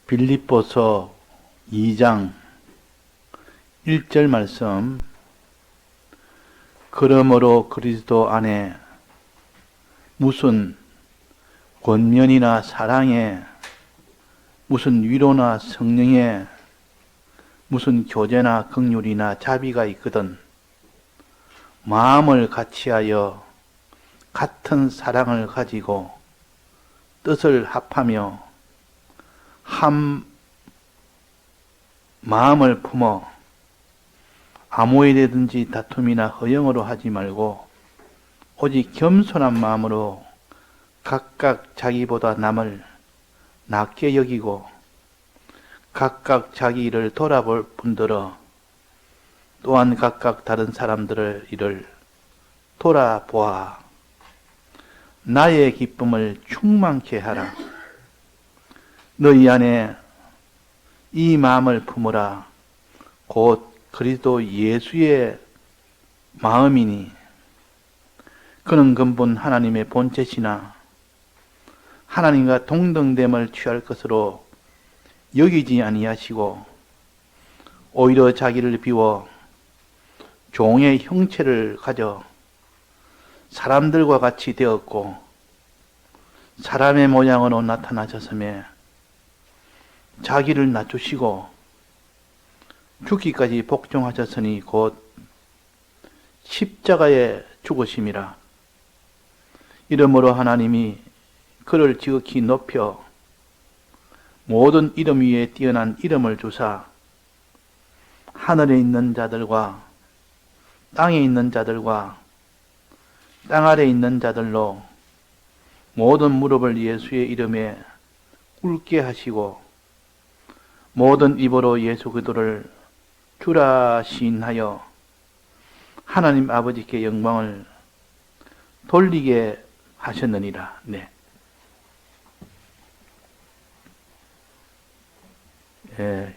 빌립보서 2장 1절 말씀. 그러므로 그리스도 안에 무슨 권면이나 사랑에, 무슨 위로나 성령에, 무슨 교제나 긍휼이나 자비가 있거든 마음을 같이하여 같은 사랑을 가지고 뜻을 합하며 한 마음을 품어 아무 일이든지 다툼이나 허영으로 하지 말고 오직 겸손한 마음으로 각각 자기보다 남을 낮게 여기고 각각 자기 일을 돌아볼 뿐더러 또한 각각 다른 사람들의 일을 돌아보아 나의 기쁨을 충만케 하라. 너희 안에 이 마음을 품으라. 곧 그리스도 예수의 마음이니 그는 근본 하나님의 본체시나 하나님과 동등됨을 취할 것으로 여기지 아니하시고 오히려 자기를 비워 종의 형체를 가져 사람들과 같이 되었고 사람의 모양으로 나타나셨으며 자기를 낮추시고 죽기까지 복종하셨으니 곧 십자가에 죽으심이라. 이러므로 하나님이 그를 지극히 높여 모든 이름 위에 뛰어난 이름을 주사 하늘에 있는 자들과 땅에 있는 자들과 땅 아래 있는 자들로 모든 무릎을 예수의 이름에 꿇게 하시고 모든 입으로 예수 그리스도를 주라 시인하여 하나님 아버지께 영광을 돌리게 하셨느니라. 네. 예.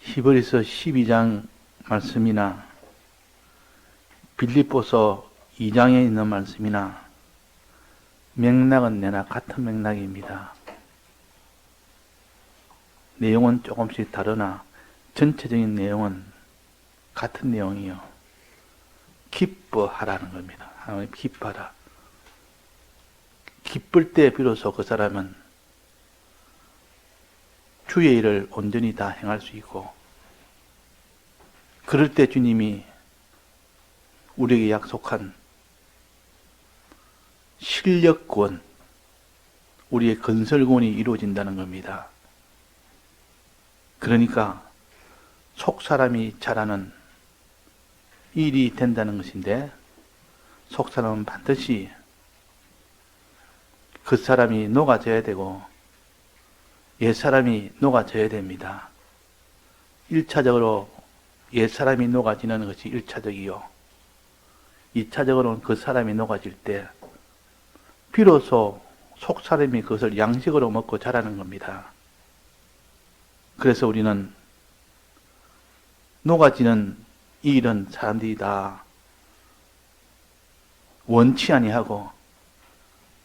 히브리서 12장 말씀이나 빌립보서 2장에 있는 말씀이나 맥락은 내나 같은 맥락입니다. 내용은 조금씩 다르나 전체적인 내용은 같은 내용이요. 기뻐하라는 겁니다. 하나님 기뻐하라. 기쁠 때 비로소 그 사람은 주의 일을 온전히 다 행할 수 있고 그럴 때 주님이 우리에게 약속한 실력권, 우리의 건설권이 이루어진다는 겁니다. 그러니까 속사람이 잘하는 일이 된다는 것인데 속사람은 반드시 그 사람이 녹아져야 되고 옛사람이 녹아져야 됩니다. 1차적으로 옛사람이 녹아지는 것이 1차적이요. 2차적으로는 그 사람이 녹아질 때 비로소 속사람이 그것을 양식으로 먹고 자라는 겁니다. 그래서 우리는 녹아지는 이 일은 사람들이 다 원치 아니하고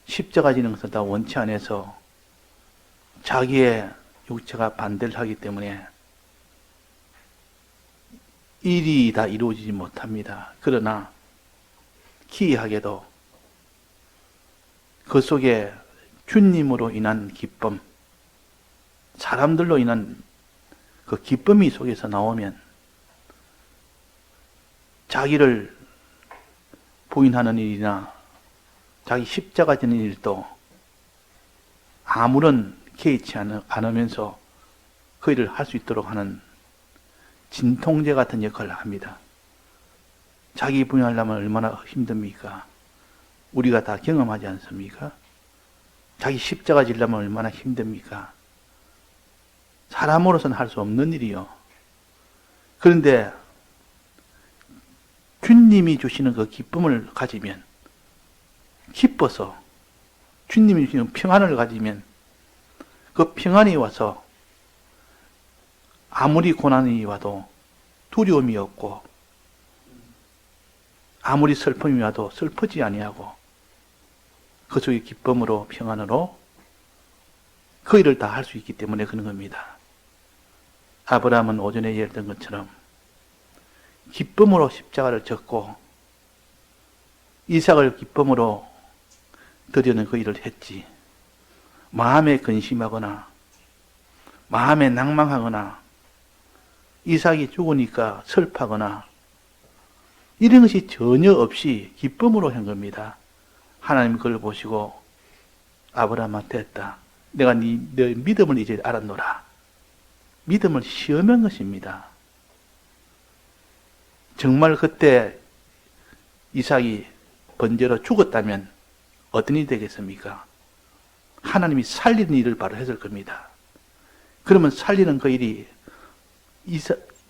십자가 지는 것을 다 원치 않아서 자기의 육체가 반대를 하기 때문에 일이 다 이루어지지 못합니다. 그러나 기이하게도 그 속에 주님으로 인한 기쁨, 사람들로 인한 그 기쁨이 속에서 나오면 자기를 부인하는 일이나 자기 십자가 지는 일도 아무런 개의치 않으면서 그 일을 할 수 있도록 하는 진통제 같은 역할을 합니다. 자기 부인하려면 얼마나 힘듭니까? 우리가 다 경험하지 않습니까? 자기 십자가 지려면 얼마나 힘듭니까? 사람으로서는 할 수 없는 일이요. 그런데 주님이 주시는 그 기쁨을 가지면, 기뻐서 주님이 주시는 평안을 가지면 그 평안이 와서 아무리 고난이 와도 두려움이 없고 아무리 슬픔이 와도 슬프지 아니하고 그 속에 기쁨으로 평안으로 그 일을 다 할 수 있기 때문에 그런 겁니다. 아브라함은 오전에 얘기했던 것처럼 기쁨으로 십자가를 졌고 이삭을 기쁨으로 드리는 그 일을 했지. 마음에 근심하거나 마음에 낭망하거나 이삭이 죽으니까 슬퍼하거나 이런 것이 전혀 없이 기쁨으로 한 겁니다. 하나님 그걸 보시고 아브라함한테 했다. 내가 네 믿음을 이제 알았노라. 믿음을 시험한 것입니다. 정말 그때 이삭이 번제로 죽었다면 어떤 일이 되겠습니까? 하나님이 살리는 일을 바로 했을 겁니다. 그러면 살리는 그 일이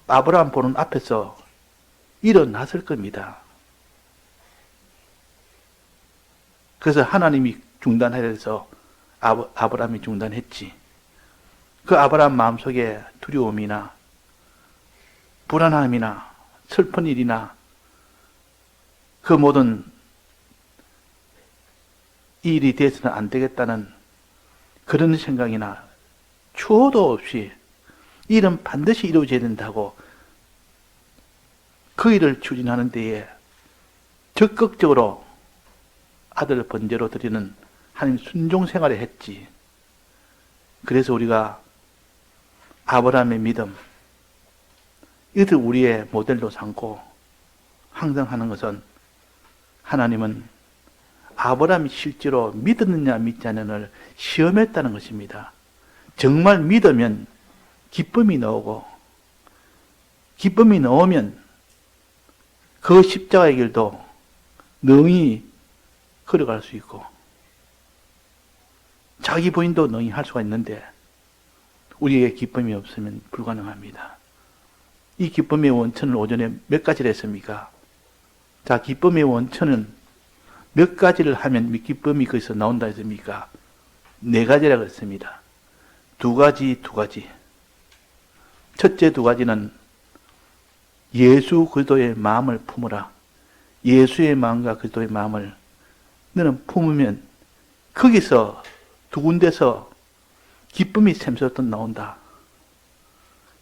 아브라함 보는 앞에서 일어났을 겁니다. 그래서 하나님이 중단해서 아브라함이 중단했지. 그 아브라함 마음속에 두려움이나 불안함이나 슬픈 일이나 그 모든 이 일이 돼서는 안 되겠다는 그런 생각이나 추호도 없이 이 일은 반드시 이루어져야 된다고 그 일을 추진하는 데에 적극적으로 아들을 번제로 드리는 하나님 순종 생활을 했지. 그래서 우리가 아브라함의 믿음, 이것을 우리의 모델로 삼고 항상 하는 것은 하나님은 아브라함이 실제로 믿었느냐 믿지 않느냐를 시험했다는 것입니다. 정말 믿으면 기쁨이 나오고 기쁨이 나오면 그 십자가의 길도 능히 걸어갈 수 있고 자기 부인도 능히 할 수가 있는데 우리에게 기쁨이 없으면 불가능합니다. 이 기쁨의 원천을 오전에 몇 가지를 했습니까? 자, 기쁨의 원천은 몇 가지를 하면 기쁨이 거기서 나온다 했습니까? 4가지라고 했습니다. 2가지. 첫째 2가지는 예수 그리스도의 마음을 품으라. 예수의 마음과 그리스도의 마음을 너는 품으면 거기서 2군데서 기쁨이 샘솟듯 나온다.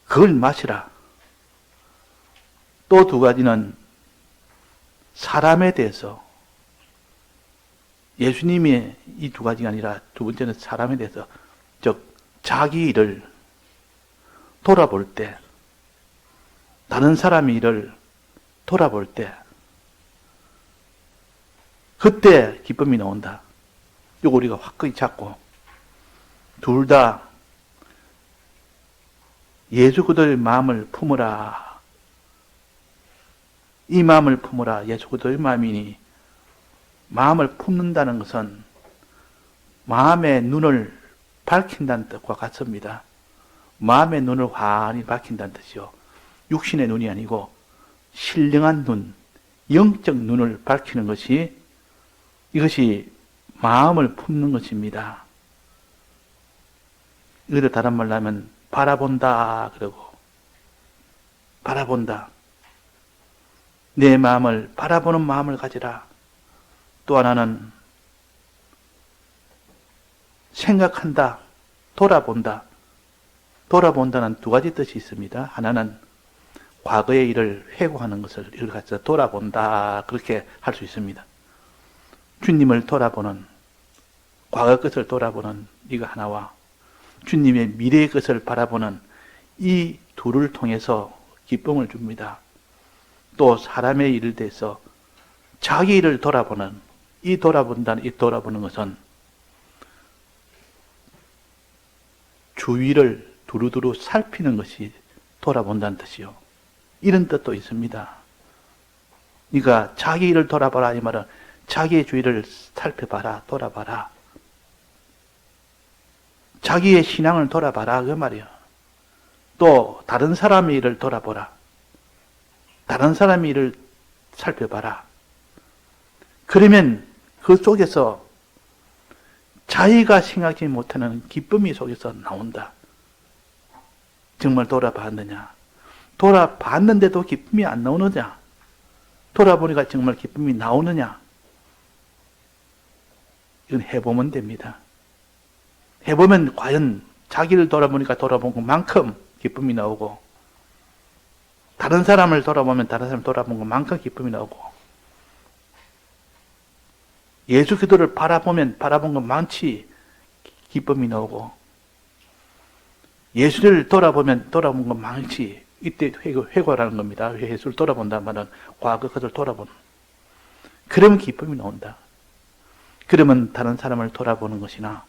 그걸 마시라. 또 2가지는 사람에 대해서 예수님의 이 2가지가 아니라 2번째는 사람에 대해서 즉 자기 일을 돌아볼 때 다른 사람의 일을 돌아볼 때 그때 기쁨이 나온다. 이거 우리가 확고히 잡고 둘 다 예수 그리스도의 마음을 품으라. 이 마음을 품으라. 예수 그리스도의 마음이니 마음을 품는다는 것은 마음의 눈을 밝힌다는 뜻과 같습니다. 마음의 눈을 환히 밝힌다는 뜻이요. 육신의 눈이 아니고 신령한 눈, 영적 눈을 밝히는 것이 이것이 마음을 품는 것입니다. 이것을 다른 말로 하면 바라본다 그러고 바라본다. 내 마음을 바라보는 마음을 가지라. 또 하나는 생각한다, 돌아본다. 돌아본다는 2가지 뜻이 있습니다. 하나는 과거의 일을 회고하는 것을 이걸 가지고 돌아본다 그렇게 할 수 있습니다. 주님을 돌아보는 과거 것을 돌아보는 이거 하나와 주님의 미래의 것을 바라보는 이 둘을 통해서 기쁨을 줍니다. 또 사람의 일을 대해서 자기 일을 돌아보는 이 돌아보는 것은 주위를 두루두루 살피는 것이 돌아본다는 뜻이요. 이런 뜻도 있습니다. 그러니까 자기 일을 돌아봐라 이 말은 자기의 주위를 살펴봐라, 돌아봐라. 자기의 신앙을 돌아봐라 그 말이요. 또 다른 사람의 일을 돌아보라. 다른 사람의 일을 살펴봐라. 그러면 그 속에서 자기가 생각지 못하는 기쁨이 속에서 나온다. 정말 돌아봤느냐? 돌아봤는데도 기쁨이 안 나오느냐? 돌아보니까 정말 기쁨이 나오느냐? 이건 해보면 됩니다. 해보면 과연 자기를 돌아보니까 돌아본 것만큼 기쁨이 나오고, 다른 사람을 돌아보면 다른 사람을 돌아본 것만큼 기쁨이 나오고, 예수 그리스도를 바라보면 바라본 것만치 기쁨이 나오고, 예수를 돌아보면 돌아본 것만치, 이때 회고라는 겁니다. 예수를 돌아본다는 말은 과거 그를 돌아보는. 그러면 기쁨이 나온다. 그러면 다른 사람을 돌아보는 것이나,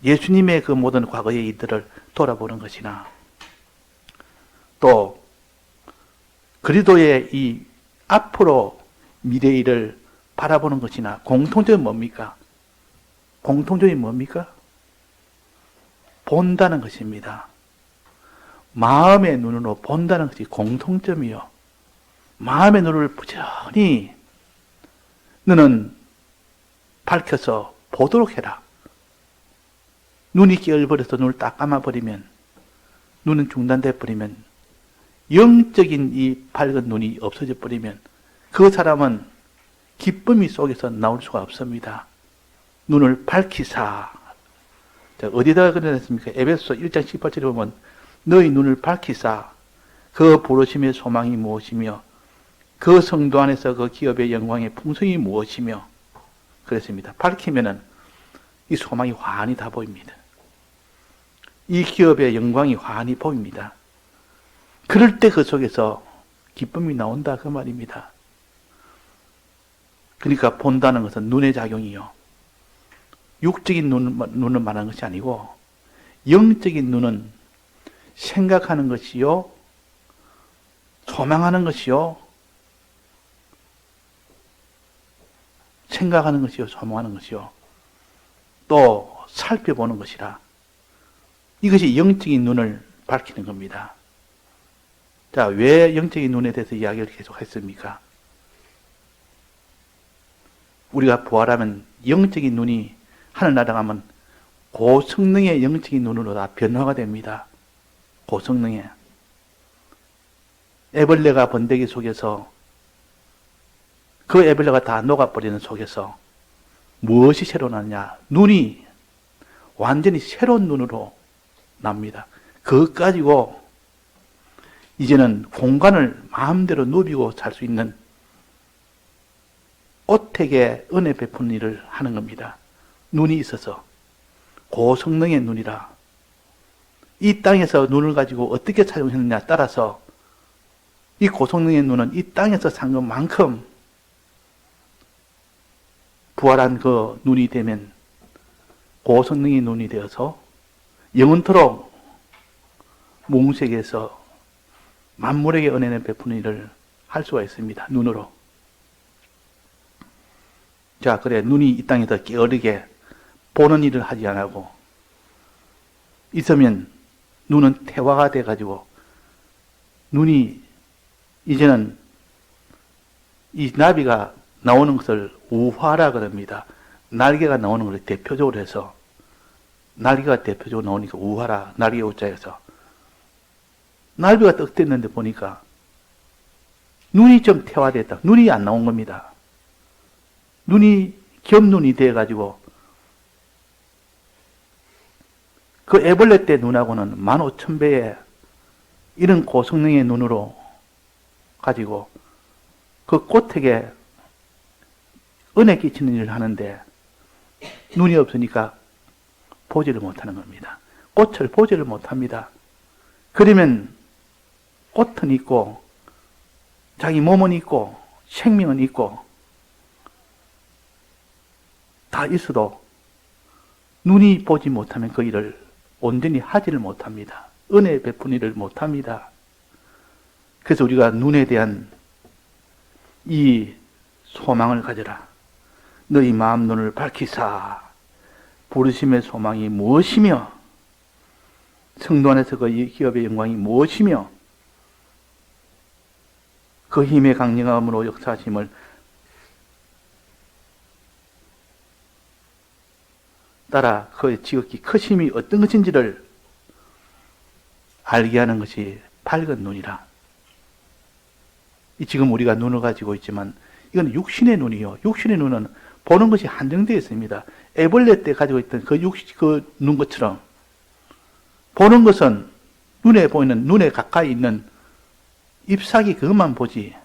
예수님의 그 모든 과거의 일들을 돌아보는 것이나, 또 그리스도의 이 앞으로 미래의 일을 바라보는 것이나, 공통점이 뭡니까? 공통점이 뭡니까? 본다는 것입니다. 마음의 눈으로 본다는 것이 공통점이요. 마음의 눈을 부지런히 너는 밝혀서 보도록 해라. 눈이 깨어버려서 눈을 딱 감아버리면, 눈은 중단돼 버리면, 영적인 이 밝은 눈이 없어져 버리면 그 사람은 기쁨이 속에서 나올 수가 없습니다. 눈을 밝히사. 자, 어디다가 그랬습니까? 에베소 1장 18절에 보면 너희 눈을 밝히사 그 부르심의 소망이 무엇이며 그 성도 안에서 그 기업의 영광의 풍성이 무엇이며 그랬습니다. 밝히면은 이 소망이 환히 다 보입니다. 이 기업의 영광이 환히 보입니다. 그럴 때 그 속에서 기쁨이 나온다 그 말입니다. 그러니까 본다는 것은 눈의 작용이요. 육적인 눈을 말하는 것이 아니고 영적인 눈은 생각하는 것이요, 소망하는 것이요, 생각하는 것이요, 소망하는 것이요, 또 살펴보는 것이라. 이것이 영적인 눈을 밝히는 겁니다. 자, 왜 영적인 눈에 대해서 이야기를 계속 했습니까? 우리가 부활하면 영적인 눈이 하늘나라 가면 고성능의 영적인 눈으로 다 변화가 됩니다. 고성능의. 애벌레가 번데기 속에서 그 애벌레가 다 녹아버리는 속에서 무엇이 새로 나느냐? 눈이 완전히 새로운 눈으로 납니다. 그것 가지고 이제는 공간을 마음대로 누비고 살 수 있는 오택의 은혜 베푸는 일을 하는 겁니다. 눈이 있어서. 고성능의 눈이라. 이 땅에서 눈을 가지고 어떻게 사용했느냐 따라서 이 고성능의 눈은 이 땅에서 산 것만큼 부활한 그 눈이 되면 고성능의 눈이 되어서 영원토록 몽세계에서 만물에게 은혜를 베푸는 일을 할 수가 있습니다. 눈으로. 자, 그래 눈이 이 땅에서 게으르게 보는 일을 하지 않고 있으면 눈은 태화가 돼가지고 눈이 이제는 이 나비가 나오는 것을 우화라 그럽니다. 날개가 나오는 것을 대표적으로 해서 날개가 대표적으로 나오니까 우화라, 날개 우자에서 날개가 떡 됐는데 보니까 눈이 좀 태화됐다. 눈이 안 나온 겁니다. 눈이 겹눈이 돼가지고 그 애벌레 때 눈하고는 15,000배의 이런 고성능의 눈으로 가지고 그 꽃에게 은혜 끼치는 일을 하는데 눈이 없으니까 보지를 못하는 겁니다. 꽃을 보지를 못합니다. 그러면 꽃은 있고 자기 몸은 있고 생명은 있고 다 있어도 눈이 보지 못하면 그 일을 온전히 하지를 못합니다. 은혜 베푸는 일을 못합니다. 그래서 우리가 눈에 대한 이 소망을 가져라. 너희 마음 눈을 밝히사 부르심의 소망이 무엇이며 성도 안에서 그 기업의 영광이 무엇이며 그 힘의 강력함으로 역사하심을 따라 그 지극히 크심이 어떤 것인지를 알게 하는 것이 밝은 눈이라. 지금 우리가 눈을 가지고 있지만 이건 육신의 눈이요. 육신의 눈은 보는 것이 한정되어 있습니다. 애벌레 때 가지고 있던 그 눈것처럼 보는 것은 눈에 보이는, 눈에 가까이 있는 잎사귀 그것만 보지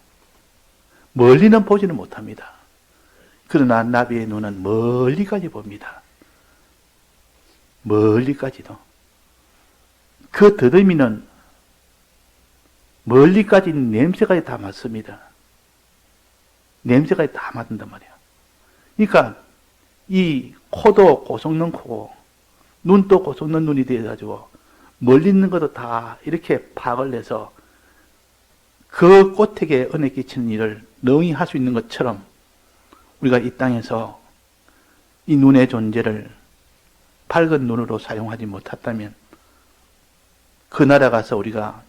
멀리는 보지는 못합니다. 그러나 나비의 눈은 멀리까지 봅니다. 멀리까지도. 그 더듬이는 멀리까지 냄새까지 다 맡습니다. 냄새까지 다 맡는단 말이에요. 그러니까 이 코도 고속는 코고 눈도 고속는 눈이 되어가지고 멀리 있는 것도 다 이렇게 파악을 해서 그 꽃에게 은혜 끼치는 일을 능히 할 수 있는 것처럼 우리가 이 땅에서 이 눈의 존재를 밝은 눈으로 사용하지 못했다면 그 나라 가서 우리가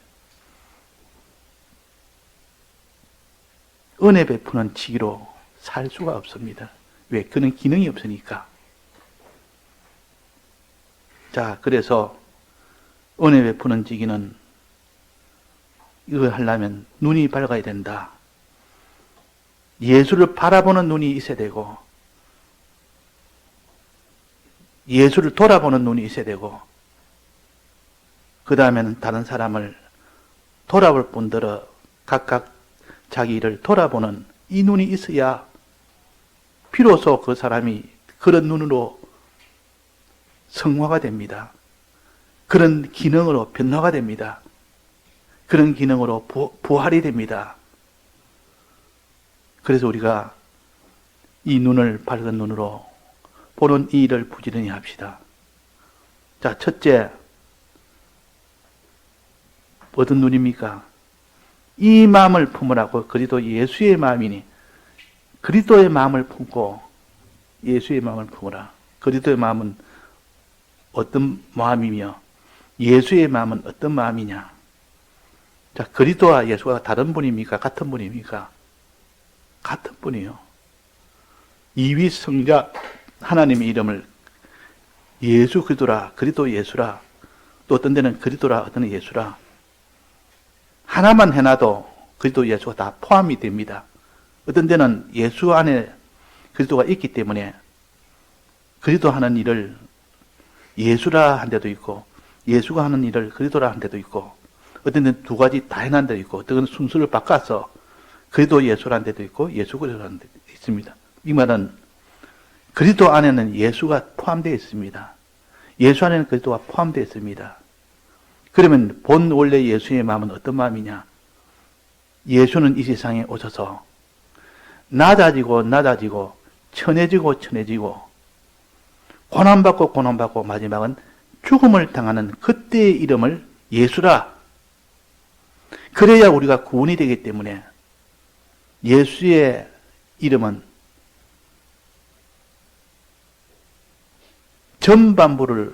은혜 베푸는 지기로 살 수가 없습니다. 왜? 그는 기능이 없으니까. 자, 그래서 은혜 베푸는 지기는 이걸 하려면 눈이 밝아야 된다. 예수를 바라보는 눈이 있어야 되고 예수를 돌아보는 눈이 있어야 되고 그 다음에는 다른 사람을 돌아볼 뿐더러 각각 자기 일을 돌아보는 이 눈이 있어야 비로소 그 사람이 그런 눈으로 성화가 됩니다. 그런 기능으로 변화가 됩니다. 그런 기능으로 부활이 됩니다. 그래서 우리가 이 눈을 밝은 눈으로 보는 이 일을 부지런히 합시다. 자, 첫째, 어떤 눈입니까? 이 마음을 품으라고. 그리스도 예수의 마음이니 그리스도의 마음을 품고 예수의 마음을 품으라. 그리스도의 마음은 어떤 마음이며 예수의 마음은 어떤 마음이냐? 자, 그리스도와 예수가 다른 분입니까? 같은 분입니까? 같은 분이요. 이위 성자 하나님의 이름을 예수 그리스도라, 그리스도 예수라, 또 어떤 데는 그리스도라, 어떤 데는 예수라. 하나만 해놔도 그리스도 예수가 다 포함이 됩니다. 어떤 데는 예수 안에 그리스도가 있기 때문에 그리스도 하는 일을 예수라 한 데도 있고 예수가 하는 일을 그리스도라 한 데도 있고 어떤 데는 두 가지 다 해놓은 데도 있고 어떤 데는 순서를 바꿔서 그리스도 예수라는 데도 있고 예수 그리스도라는 데도 있습니다. 이 말은 그리스도 안에는 예수가 포함되어 있습니다. 예수 안에는 그리스도가 포함되어 있습니다. 그러면 본 원래 예수의 마음은 어떤 마음이냐? 예수는 이 세상에 오셔서 낮아지고 낮아지고 천해지고 천해지고 고난받고 고난받고 마지막은 죽음을 당하는 그때의 이름을 예수라. 그래야 우리가 구원이 되기 때문에 예수의 이름은 전반부를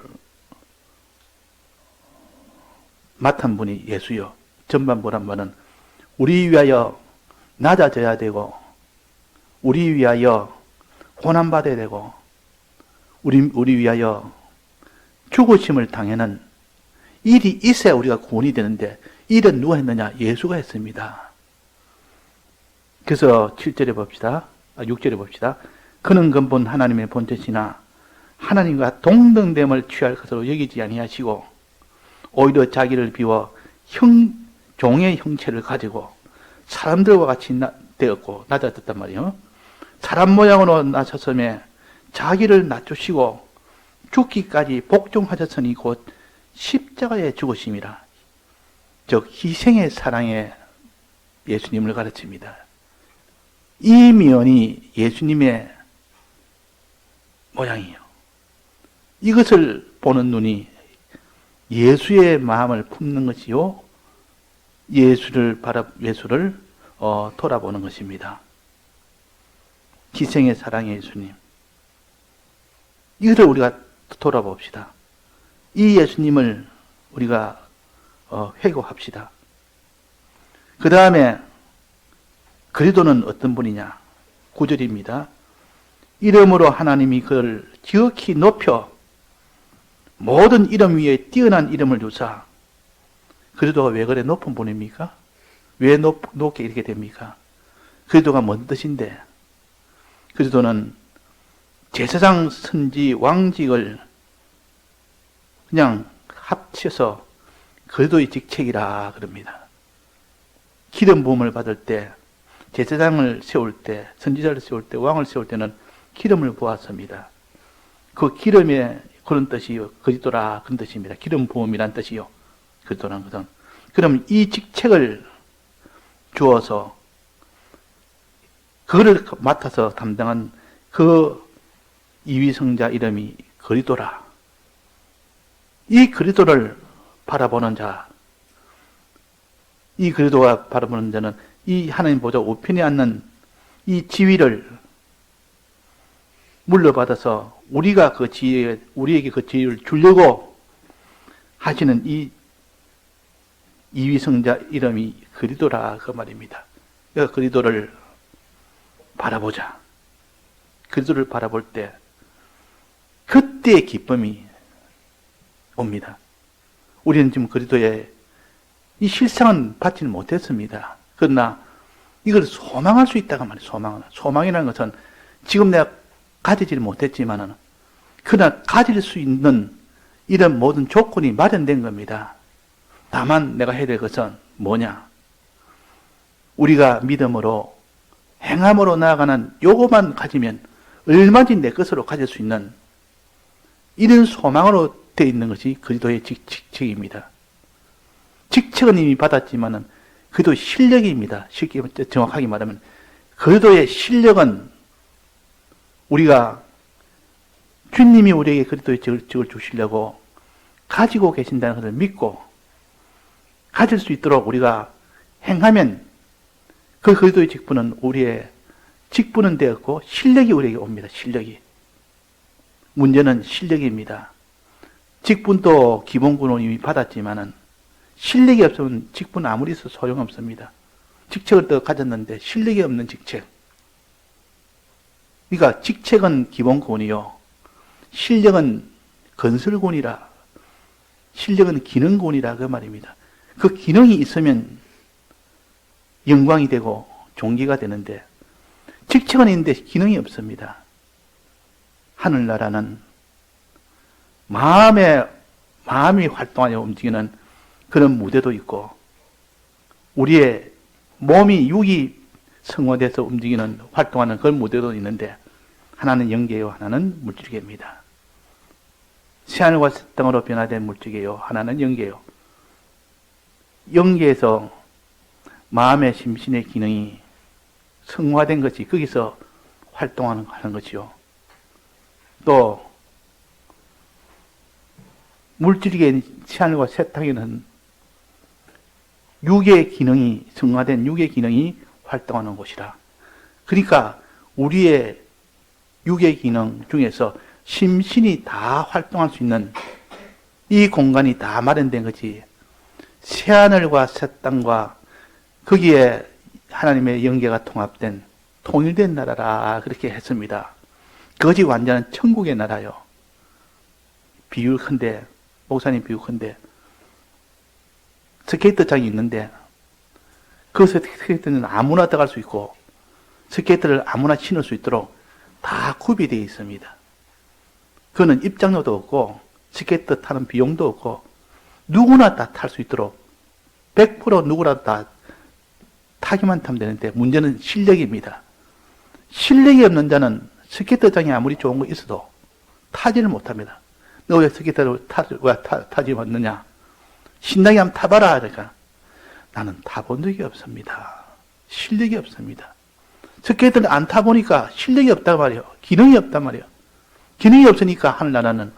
맡은 분이 예수요. 전반부란 말은 우리 위하여 낮아져야 되고 우리 위하여 고난받아야 되고 우리 위하여 죽으심을 당하는 일이 있어야 우리가 구원이 되는데 일은 누가 했느냐? 예수가 했습니다. 그래서 7절에 봅시다. 6절에 봅시다. 그는 근본 하나님의 본체시나 하나님과 동등됨을 취할 것으로 여기지 아니하시고 오히려 자기를 비워 종의 형체를 가지고 사람들과 같이 되었고 낮아졌단 말이에요. 사람 모양으로 나셨음에 자기를 낮추시고 죽기까지 복종하셨으니 곧 십자가에 죽으심이라. 즉 희생의 사랑에 예수님을 가르칩니다. 이 면이 예수님의 모양이에요. 이것을 보는 눈이 예수의 마음을 품는 것이요, 예수를 돌아보는 것입니다. 희생의 사랑의 예수님. 이것을 우리가 돌아봅시다. 이 예수님을 우리가 회고합시다. 그 다음에 그리스도는 어떤 분이냐? 9절입니다. 이름으로 하나님이 그를 지극히 높여 모든 이름 위에 뛰어난 이름을 주사. 그리스도가 왜 그래 높은 분입니까? 왜 높게 이렇게 됩니까? 그리스도가 뭔 뜻인데? 그리스도는 제사장, 선지, 왕직을 그냥 합쳐서 그리스도의 직책이라 그럽니다. 기름 부음을 받을 때, 제사장을 세울 때, 선지자를 세울 때, 왕을 세울 때는 기름을 부었습니다. 그 기름에 그런 뜻이요, 그리스도라 그런 뜻입니다. 기름 부음이란 뜻이요, 그리스도라는 것은. 그럼 이 직책을 주어서 그거를 맡아서 담당한 그 이위성자 이름이 그리스도라. 이 그리스도를 바라보는 자, 이 그리스도가 바라보는 자는 이 하나님 보좌 우편에 앉는 이 지위를 물려받아서 우리가 그 지위에, 우리에게 그 지위를 주려고 하시는 이 이위성자 이름이 그리스도라 그 말입니다. 그러니까 그리스도를 바라보자. 그리스도를 바라볼 때 그때의 기쁨이 옵니다. 우리는 지금 그리스도의 이 실상은 받지는 못했습니다. 그러나 이걸 소망할 수 있다가 말이에요. 소망이라는 것은 지금 내가 가지질 못했지만은 그러나 가질 수 있는 이런 모든 조건이 마련된 겁니다. 다만 내가 해야 될 것은 뭐냐? 우리가 믿음으로 행함으로 나아가는 요거만 가지면 얼마든지 내 것으로 가질 수 있는 이런 소망으로 되어 있는 것이 그리스도의 직책입니다. 직책은 이미 받았지만은 그리스도 실력입니다. 쉽게 정확하게 말하면 그리스도의 실력은 우리가 주님이 우리에게 그리스도의 직을 주시려고 가지고 계신다는 것을 믿고 가질 수 있도록 우리가 행하면 그 그리스도의 직분은 우리의 직분은 되었고 실력이 우리에게 옵니다. 실력이. 문제는 실력입니다. 직분도 기본군은 이미 받았지만은 실력이 없으면 직분 아무리 있어도 소용없습니다. 직책을 또 가졌는데 실력이 없는 직책. 그러니까 직책은 기본군이요. 실력은 건설군이라. 실력은 기능군이라 그 말입니다. 그 기능이 있으면 영광이 되고 존귀가 되는데 직책은 있는데 기능이 없습니다. 하늘나라는 마음이 활동하여 움직이는 그런 무대도 있고 우리의 몸이 육이 성화돼서 움직이는 활동하는 그런 무대도 있는데 하나는 영계요 하나는 물질계입니다. 새하늘과 새 땅으로 변화된 물질계요 하나는 영계요. 영계에서 마음의 심신의 기능이 성화된 것이 거기서 활동하는 것이요. 또 물질계인 새하늘과 새 땅에는 육의 기능이 성화된 육의 기능이 활동하는 곳이라. 그러니까 우리의 육의 기능 중에서 심신이 다 활동할 수 있는 이 공간이 다 마련된 것이 새하늘과 새 땅과 거기에 하나님의 영계가 통합된 통일된 나라라 그렇게 했습니다. 그것이 완전한 천국의 나라요. 비유컨대 목사님 비유컨대 스케이트장이 있는데 그 스케이트는 아무나 들어갈 수 있고 스케이트를 아무나 신을 수 있도록 다 구비되어 있습니다. 그거는 입장료도 없고 스케이트 타는 비용도 없고 누구나 다 탈 수 있도록 100% 누구라도 다 타기만 타면 되는데 문제는 실력입니다. 실력이 없는 자는 스케이트장이 아무리 좋은 거 있어도 타지를 못합니다. 너 왜 스케이트를 타지 못느냐? 신나게 한번 타봐라. 그러니까 나는 타본 적이 없습니다. 실력이 없습니다. 스케이트를 안 타보니까 실력이 없단 말이에요. 기능이 없단 말이에요. 기능이 없으니까 하늘나라는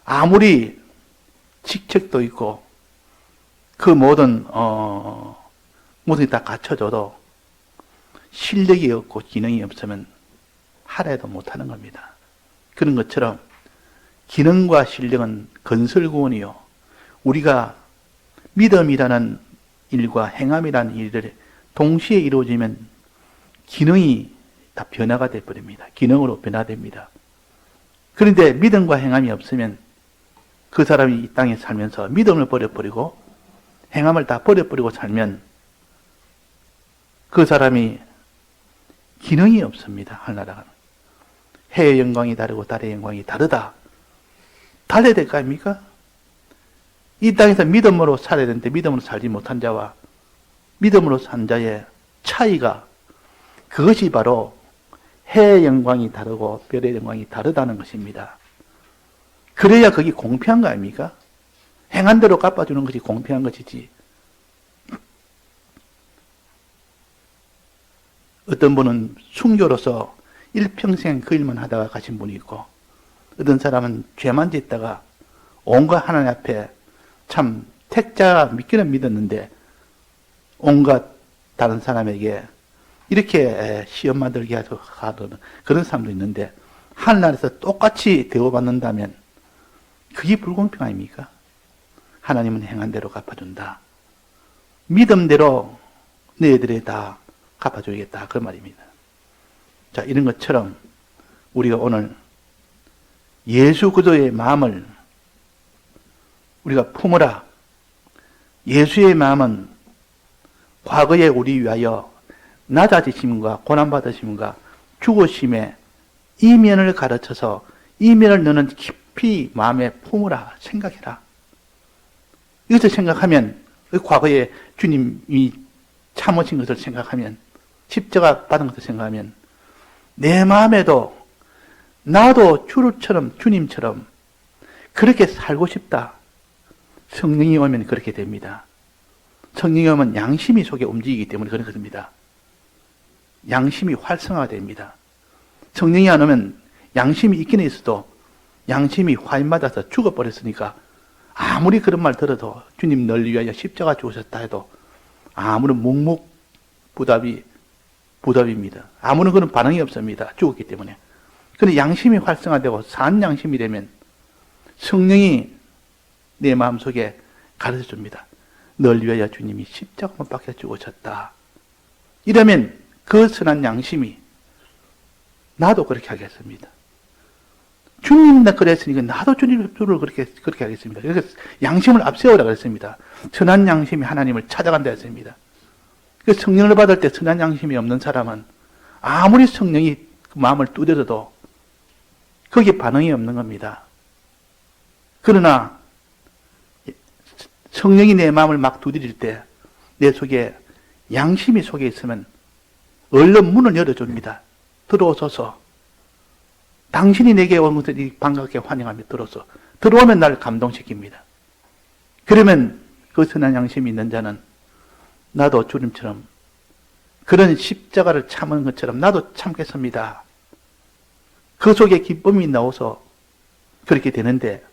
아무리 직책도 있고 그 모든 게 다 갖춰져도 실력이 없고 기능이 없으면 하라해도 못하는 겁니다. 그런 것처럼 기능과 실력은 건설구원이요. 우리가 믿음이라는 일과 행함이라는 일을 동시에 이루어지면 기능이 다 변화가 되어버립니다. 기능으로 변화됩니다. 그런데 믿음과 행함이 없으면 그 사람이 이 땅에 살면서 믿음을 버려버리고 행함을 다 버려버리고 살면 그 사람이 기능이 없습니다. 하늘나라가. 해의 영광이 다르고 달의 영광이 다르다. 달라야 될 거 아닙니까? 이 땅에서 믿음으로 살아야 되는데 믿음으로 살지 못한 자와 믿음으로 산 자의 차이가, 그것이 바로 해의 영광이 다르고 별의 영광이 다르다는 것입니다. 그래야 그게 공평한 거 아닙니까? 행한 대로 갚아주는 것이 공평한 것이지. 어떤 분은 순교로서 일평생 그 일만 하다가 가신 분이 있고, 어떤 사람은 죄만 짓다가 온갖 하나님 앞에 참 택자 믿기는 믿었는데 온갖 다른 사람에게 이렇게 시험만 들게 하는 그런 사람도 있는데, 하늘나라에서 똑같이 대우받는다면 그게 불공평 아닙니까? 하나님은 행한 대로 갚아준다. 믿음대로 너희들이 다 갚아줘야겠다. 그 말입니다. 자, 이런 것처럼 우리가 오늘 예수 그리스도의 마음을 우리가 품으라. 예수의 마음은 과거에 우리 위하여 낮아지심과 고난받으심과 죽으심의 이면을 가르쳐서 이면을 너는 깊이 마음에 품으라. 생각해라. 이것을 생각하면, 과거에 주님이 참으신 것을 생각하면, 십자가 받은 것을 생각하면 내 마음에도 나도 주님처럼 그렇게 살고 싶다. 성령이 오면 그렇게 됩니다. 성령이 오면 양심이 속에 움직이기 때문에 그런 것입니다. 양심이 활성화됩니다. 성령이 안 오면 양심이 있긴 있어도 양심이 화인맞아서 죽어버렸으니까 아무리 그런 말 들어도 주님 널 위하여 십자가 죽으셨다 해도 아무런 묵묵부답입니다. 아무런 그런 반응이 없습니다. 죽었기 때문에. 그런데 양심이 활성화되고 산 양심이 되면 성령이 내 마음속에 가르쳐줍니다. 널 위하여 주님이 십자가 못 박혀 죽으셨다. 이러면 그 선한 양심이 나도 그렇게 하겠습니다. 주님도 그랬으니까 나도 주를 그렇게 하겠습니다. 그래서 양심을 앞세우라 그랬습니다. 선한 양심이 하나님을 찾아간다 했습니다. 그 성령을 받을 때 선한 양심이 없는 사람은 아무리 성령이 마음을 두드려도 거기에 반응이 없는 겁니다. 그러나 성령이 내 마음을 막 두드릴 때 내 속에 양심이 속에 있으면 얼른 문을 열어줍니다. 들어오소서. 당신이 내게 온 것을 반갑게 환영하며 들어오면 나를 감동시킵니다. 그러면 그 선한 양심이 있는 자는 나도 주님처럼 그런 십자가를 참은 것처럼 나도 참겠습니다. 그 속에 기쁨이 나와서 그렇게 되는데,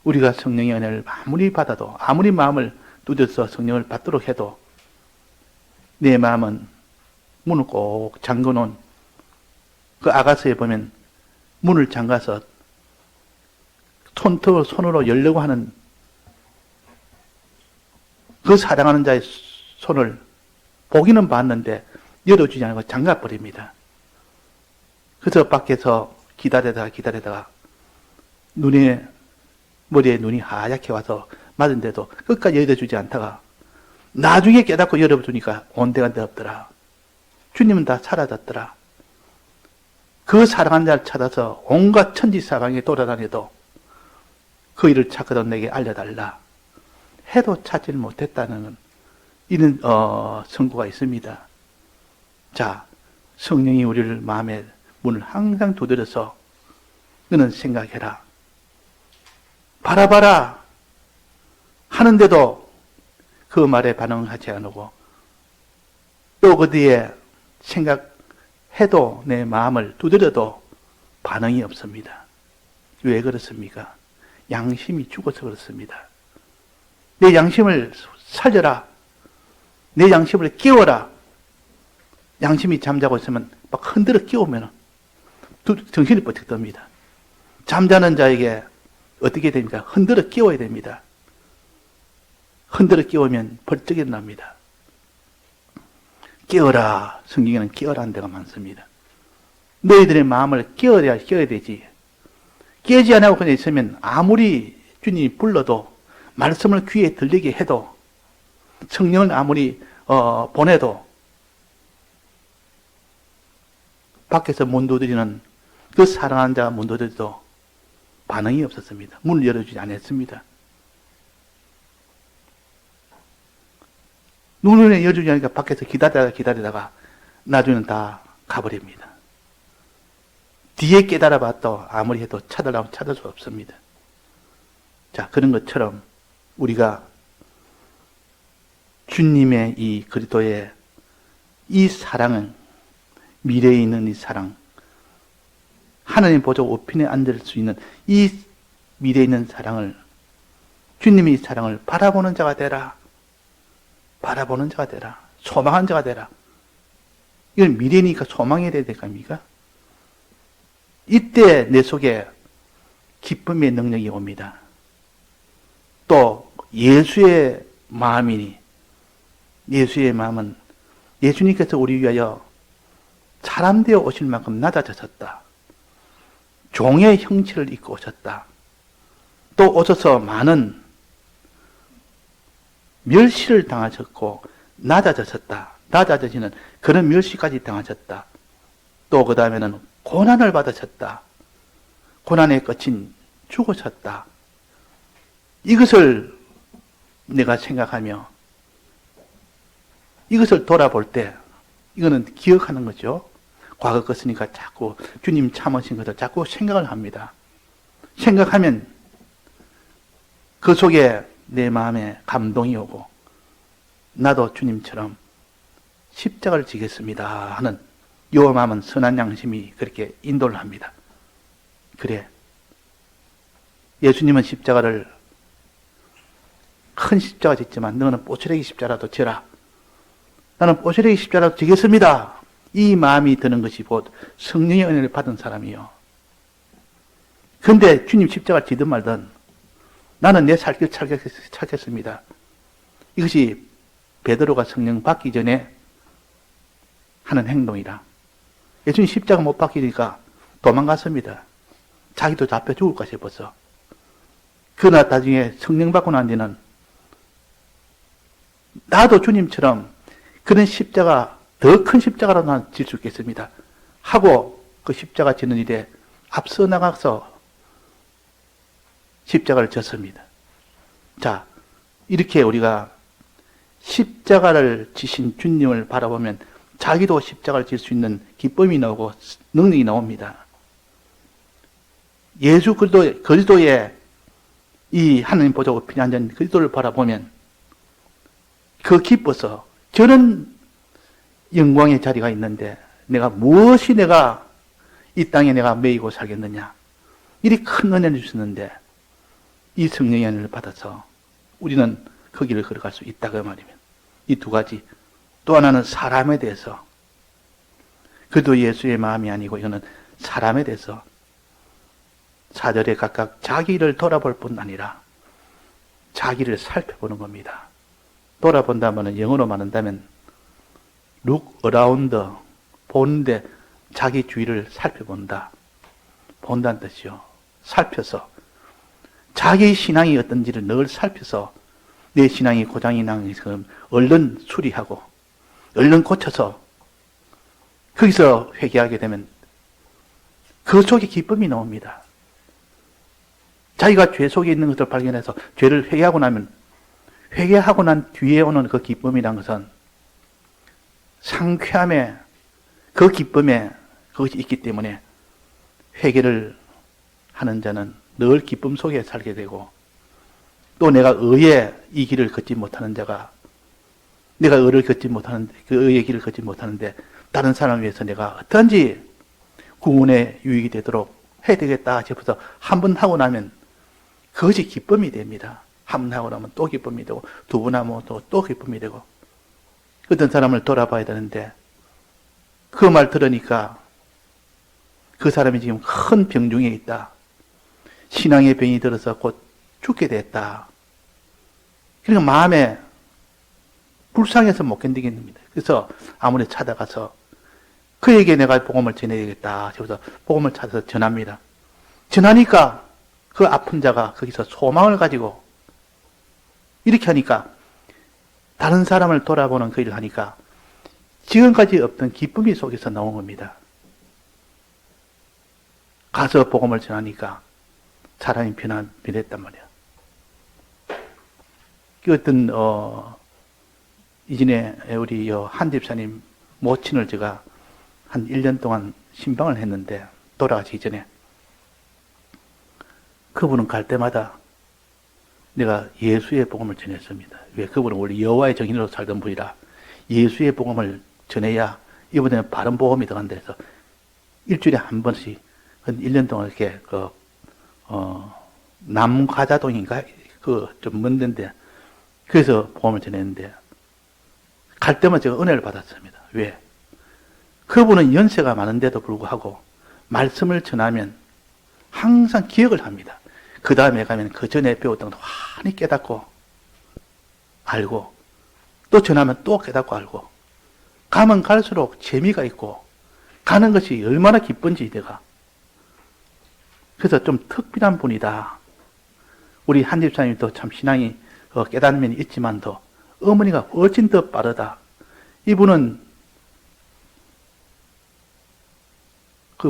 우리가 성령의 은혜를 아무리 받아도, 아무리 마음을 두드려서 성령을 받도록 해도 내 마음은 문을 꼭 잠궈놓은, 그 아가서에 보면 문을 잠가서 손으로 열려고 하는 그 사랑하는 자의 손을 보기는 봤는데 열어주지 않고 잠가버립니다. 그래서 밖에서 기다리다가 머리에 눈이 하얗게 와서 맞은데도 끝까지 열어주지 않다가 나중에 깨닫고 열어주니까 온데간데 없더라. 주님은 다 사라졌더라. 그 사랑한 자를 찾아서 온갖 천지사방에 돌아다녀도 그 일을 찾거든 내게 알려달라 해도 찾지 못했다는 이런 선고가 있습니다. 자, 성령이 우리를 마음의 문을 항상 두드려서 너는 생각해라, 바라봐라 하는데도 그 말에 반응하지 않고 또 그 뒤에 생각해도 내 마음을 두드려도 반응이 없습니다. 왜 그렇습니까? 양심이 죽어서 그렇습니다. 내 양심을 살려라. 내 양심을 깨워라. 양심이 잠자고 있으면 막 흔들어 깨우면 정신이 버뜩 듭니다. 잠자는 자에게 어떻게 됩니까? 흔들어 깨워야 됩니다. 흔들어 깨우면 벌떡 일어납니다. 깨어라. 성경에는 깨어라는 데가 많습니다. 너희들의 마음을 깨어야 되지. 깨지 않고 그냥 있으면 아무리 주님이 불러도 말씀을 귀에 들리게 해도 성령을 아무리 보내도 밖에서 문 두드리는 그 사랑하는 자가 문 두드려도 반응이 없었습니다. 문을 열어주지 않았습니다. 문을 열어주지 않으니까 밖에서 기다리다가 나중에는 다 가버립니다. 뒤에 깨달아봐도 아무리 해도 찾으려면 찾을 수 없습니다. 자, 그런 것처럼 우리가 주님의 이 그리스도의 이 사랑은, 미래에 있는 이 사랑, 하나님 보좌 우편에 앉을 수 있는 이 미래에 있는 사랑을, 주님의 이 사랑을 바라보는 자가 되라. 바라보는 자가 되라. 소망한 자가 되라. 이건 미래니까 소망해야 될 겁니까? 이때 내 속에 기쁨의 능력이 옵니다. 또 예수의 마음이니, 예수의 마음은 예수님께서 우리 위하여 사람 되어 오실 만큼 낮아졌었다. 종의 형체를 입고 오셨다. 또 오셔서 많은 멸시를 당하셨고 낮아졌었다. 낮아지는 그런 멸시까지 당하셨다. 또 그 다음에는 고난을 받으셨다. 고난의 끝인 죽으셨다. 이것을 내가 생각하며 이것을 돌아볼 때 이거는 기억하는 거죠. 과거 것이니까 자꾸 주님 참으신 것을 자꾸 생각을 합니다. 생각하면 그 속에 내 마음에 감동이 오고 나도 주님처럼 십자가를 지겠습니다 하는 요 마음은 선한 양심이 그렇게 인도를 합니다. 그래, 예수님은 십자가를 큰 십자가 짓지만 너는 뽀시래기 십자라도 지라. 나는 뽀시래기 십자라도 지겠습니다. 이 마음이 드는 것이 곧 성령의 은혜를 받은 사람이요. 근데 주님 십자가를 지든 말든 나는 내 살 길 찾겠습니다. 이것이 베드로가 성령 받기 전에 하는 행동이라. 예수님 십자가 못 받기니까 도망갔습니다. 자기도 잡혀 죽을까 싶어서. 그러나 나중에 성령 받고 난 뒤는 나도 주님처럼 그런 십자가, 더 큰 십자가로 난 질 수 있겠습니다 하고 그 십자가 지는 일에 앞서 나가서 십자가를 졌습니다. 자, 이렇게 우리가 십자가를 지신 주님을 바라보면 자기도 십자가를 질 수 있는 기쁨이 나오고 능력이 나옵니다. 예수 그리스도의 이 하나님 보좌 우편에 앉은 그리스도를 바라보면 그 기뻐서 저는 영광의 자리가 있는데 무엇이 내가 이 땅에 내가 매이고 살겠느냐. 이리 큰 은혜를 주셨는데 이 성령의 은혜를 받아서 우리는 그 길을 걸어갈 수 있다 그 말이면 이 두 가지. 또 하나는 사람에 대해서, 그래도 예수의 마음이 아니고 이거는 사람에 대해서 4절에 각각 자기를 돌아볼 뿐 아니라 자기를 살펴보는 겁니다. 돌아본다면 영어로 말한다면 look around, 보는데 자기 주위를 살펴본다. 본다는 뜻이요. 살펴서 자기 신앙이 어떤지를 늘 살펴서 내 신앙이 고장이 난 것처럼 얼른 수리하고 얼른 고쳐서 거기서 회개하게 되면 그 속에 기쁨이 나옵니다. 자기가 죄 속에 있는 것을 발견해서 죄를 회개하고 나면 회개하고 난 뒤에 오는 그 기쁨이란 것은 상쾌함에 그 기쁨에 그것이 있기 때문에 회개를 하는 자는 늘 기쁨 속에 살게 되고 또 내가 의의 이 길을 걷지 못하는 자가 내가 의를 걷지 못하는데 그 의의 길을 걷지 못하는데 다른 사람을 위해서 내가 어떤지 구원의 유익이 되도록 해야 되겠다 싶어서 한 번 하고 나면 그것이 기쁨이 됩니다. 한 번 하고 나면 또 기쁨이 되고 두 번 하면 또 기쁨이 되고 어떤 사람을 돌아봐야 되는데 그 말 들으니까 그 사람이 지금 큰 병 중에 있다. 신앙의 병이 들어서 곧 죽게 됐다. 그러니까 마음에 불쌍해서 못 견디겠습니다. 그래서 아무리 찾아가서 그에게 내가 복음을 전해야겠다 싶어서 복음을 찾아서 전합니다. 전하니까 그 아픈 자가 거기서 소망을 가지고 이렇게 하니까 다른 사람을 돌아보는 그 일을 하니까 지금까지 없던 기쁨이 속에서 나온 겁니다. 가서 복음을 전하니까 사람이 변했단 말이야. 그 어떤 이전에 우리 한 집사님 모친을 제가 한 1년 동안 신방을 했는데, 돌아가시기 전에 그분은 갈 때마다 내가 예수의 복음을 전했습니다. 왜? 그분은 원래 여호와의 정인으로 살던 분이라 예수의 복음을 전해야 이번에는 바른 복음이 들어간다 해서 일주일에 한 번씩 한 1년 동안 이렇게 남가자동인가? 좀 먼 데인데, 그래서 복음을 전했는데, 갈 때마다 제가 은혜를 받았습니다. 왜? 그분은 연세가 많은데도 불구하고 말씀을 전하면 항상 기억을 합니다. 그 다음에 가면 그 전에 배웠던 것도 많이 깨닫고 알고, 또 전하면 또 깨닫고 알고, 가면 갈수록 재미가 있고 가는 것이 얼마나 기쁜지 내가. 그래서 좀 특별한 분이다. 우리 한 집사님도 참 신앙이 깨닫는 면이 있지만도 어머니가 훨씬 더 빠르다. 이분은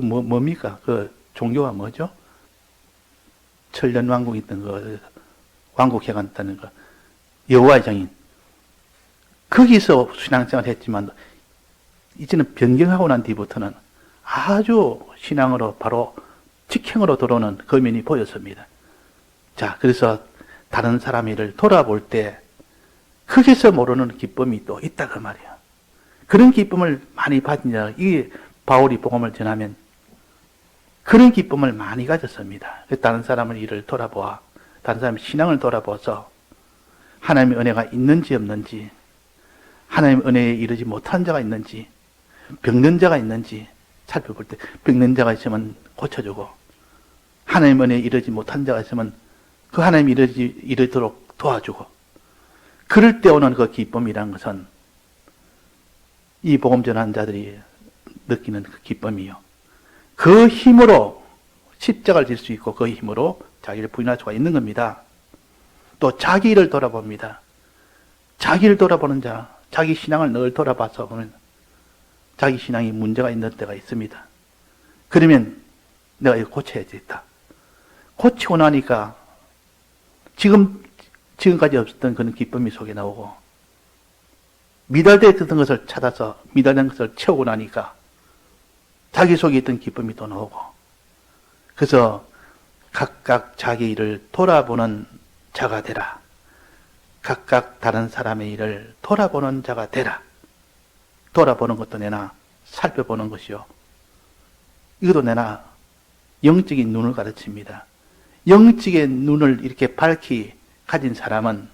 뭡니까? 종교가 뭐죠? 천년왕국 있던 왕국회관 있다는 거, 여호와의 정인. 거기서 신앙생활 했지만 이제는 변경하고 난 뒤부터는 아주 신앙으로 바로 직행으로 들어오는 그 면이 보였습니다. 자, 그래서 다른 사람의 일을 돌아볼 때 거기서 모르는 기쁨이 또 있다 그 말이야. 그런 기쁨을 많이 받으냐. 이 바울이 복음을 전하면 그런 기쁨을 많이 가졌습니다. 다른 사람의 일을 돌아보아, 다른 사람의 신앙을 돌아보아서 하나님의 은혜가 있는지 없는지, 하나님의 은혜에 이르지 못한 자가 있는지, 병든 자가 있는지 살펴볼 때 병든 자가 있으면 고쳐주고, 하나님의 은혜에 이르지 못한 자가 있으면 그 하나님이 이르도록 도와주고, 그럴 때 오는 그 기쁨이라는 것은 이 복음 전하는 자들이 느끼는 그 기쁨이요. 그 힘으로 십자가를 질 수 있고 그 힘으로 자기를 부인할 수가 있는 겁니다. 또 자기 일을 돌아봅니다. 자기를 돌아보는 자, 자기 신앙을 늘 돌아봐서 보면 자기 신앙이 문제가 있는 때가 있습니다. 그러면 내가 이거 고쳐야겠다. 고치고 나니까 지금까지 없었던 그런 기쁨이 속에 나오고, 미달되어 있던 것을 찾아서 미달된 것을 채우고 나니까 자기 속에 있던 기쁨이 또 나오고, 그래서 각각 자기 일을 돌아보는 자가 되라. 각각 다른 사람의 일을 돌아보는 자가 되라. 돌아보는 것도 내나 살펴보는 것이요. 이것도 내나 영적인 눈을 가르칩니다. 영적의 눈을 이렇게 밝히 가진 사람은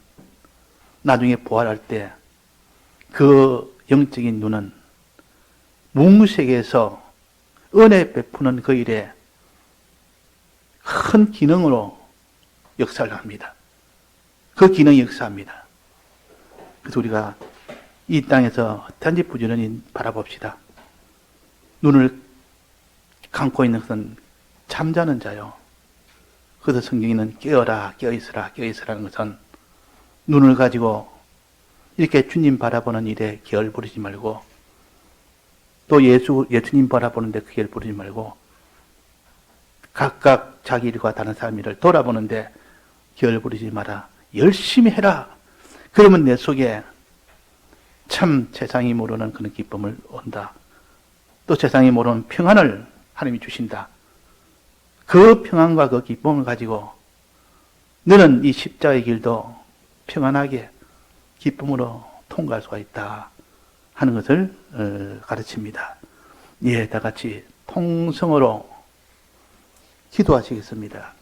나중에 부활할 때 그 영적인 눈은 문세계에서 은혜 베푸는 그 일에 큰 기능으로 역사를 합니다. 그 기능이 역사합니다. 그래서 우리가 이 땅에서 단지 부지런히 바라봅시다. 눈을 감고 있는 것은 잠자는 자요. 그래서 성경에는 깨어라, 깨어있으라, 깨어있으라는 것은 눈을 가지고 이렇게 주님 바라보는 일에 기열 부리지 말고, 또 예수님 바라보는데 기열 부리지 말고, 각각 자기 일과 다른 사람 일을 돌아보는데 기열 부리지 마라. 열심히 해라. 그러면 내 속에 참 세상이 모르는 그런 기쁨을 온다. 또 세상이 모르는 평안을 하나님이 주신다. 그 평안과 그 기쁨을 가지고 너는 이 십자가의 길도 평안하게 기쁨으로 통과할 수가 있다 하는 것을 가르칩니다. 예, 다 같이 통성으로 기도하시겠습니다.